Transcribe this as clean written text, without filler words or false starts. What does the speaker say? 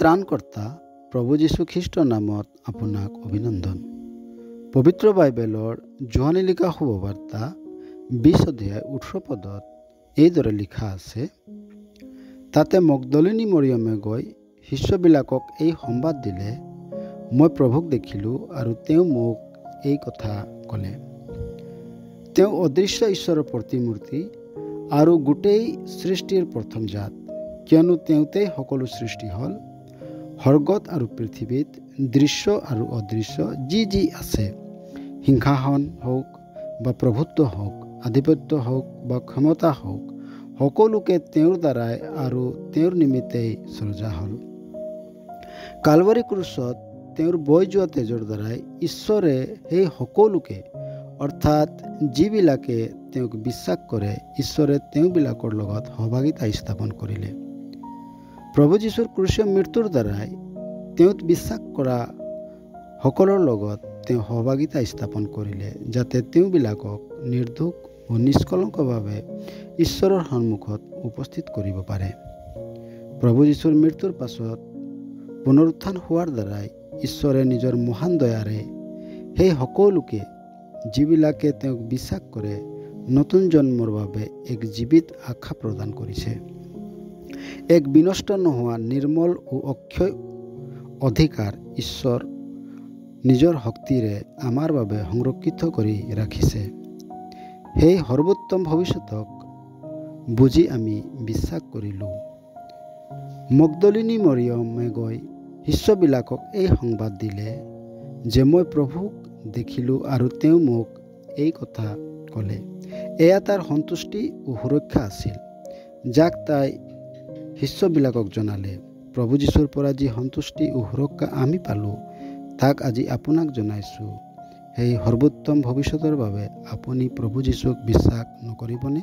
ত্ৰাণকৰ্তা প্ৰভু যীশুখ্ৰীষ্টৰ নামত আপোনাক অভিনন্দন। পবিত্ৰ বাইবেলৰ যোহানী লিখা শুভবাৰ্তা 20 অধ্যায় 18 পদত এইদৰে লিখা আছে, তাতে মগদলিনী মৰিয়মে গৈ শিষ্যবিলাকক এই সংবাদ দিলে, মই প্ৰভুক দেখিলোঁ আৰু তেওঁ মোক এই কথা ক'লে। তেওঁ অদৃশ্য ঈশ্বৰৰ প্ৰতিমূৰ্তি আৰু গোটেই সৃষ্টিৰ প্ৰথমজাত, কিয়নো তেওঁতেই সকলো সৃষ্টি হ'ল। স্বৰ্গত আৰু পৃথিৱীত দৃশ্য আৰু অদৃশ্য যি আছে, সিংহাসন হওক বা প্ৰভুত্ব হওক, আধিপত্য হওক বা ক্ষমতা হওক, সকলোকে তেওঁৰ দ্বাৰাই আৰু তেওঁৰ নিমিত্তেই সৃজা হ'ল। কালভাৰী ক্ৰুচত তেওঁৰ বৈ যোৱা তেজৰ দ্বাৰাই ঈশ্বৰে সেই সকলোকে, অৰ্থাৎ যিবিলাকে তেওঁক বিশ্বাস কৰে, ঈশ্বৰে তেওঁবিলাকৰ লগত সহভাগিতা স্থাপন কৰিলে। প্ৰভু যীশুৰ ক্ৰুচীয় মৃত্যুৰ দ্বাৰাই তেওঁত বিশ্বাস কৰা সকলৰ লগত তেওঁ সহভাগিতা স্থাপন কৰিলে, যাতে তেওঁবিলাকক নিৰ্দোষ ও নিষ্কলংকভাৱে ঈশ্বৰৰ সন্মুখত উপস্থিত কৰিব পাৰে। প্ৰভু যীশুৰ মৃত্যুৰ পাছত পুনৰুত্থান হোৱাৰ দ্বাৰাই ঈশ্বৰে নিজৰ মহান দয়াৰে সেই সকলোকে, যিবিলাকে তেওঁক বিশ্বাস কৰে, নতুন জন্মৰ বাবে এক জীৱিত আশা প্ৰদান কৰিছে। এক বিনষ্ট নোহোৱা নিৰ্মল ও অক্ষয় অধিকাৰ ঈশ্বৰ নিজৰ শক্তিৰে আমাৰ বাবে সংৰক্ষিত কৰি ৰাখিছে। সেই সৰ্বোত্তম ভৱিষ্যতক বুজি আমি বিশ্বাস কৰিলোঁ। মগদলিনী মৰিয়মে গৈ শিষ্যবিলাকক এই সংবাদ দিলে যে মই প্ৰভুক দেখিলোঁ আৰু তেওঁ মোক এই কথা ক'লে। এয়া তাৰ সন্তুষ্টি ও সুৰক্ষা আছিল, যাক তাই শিষ্যবিলাকক জনালে। প্ৰভু যীশুৰ পৰা যি সন্তুষ্টি ও সুৰক্ষা আমি পালোঁ, তাক আজি আপোনাক জনাইছোঁ। সেই সৰ্বোত্তম ভৱিষ্যতৰ বাবে আপুনি প্ৰভু যীশুক বিশ্বাস নকৰিবনে?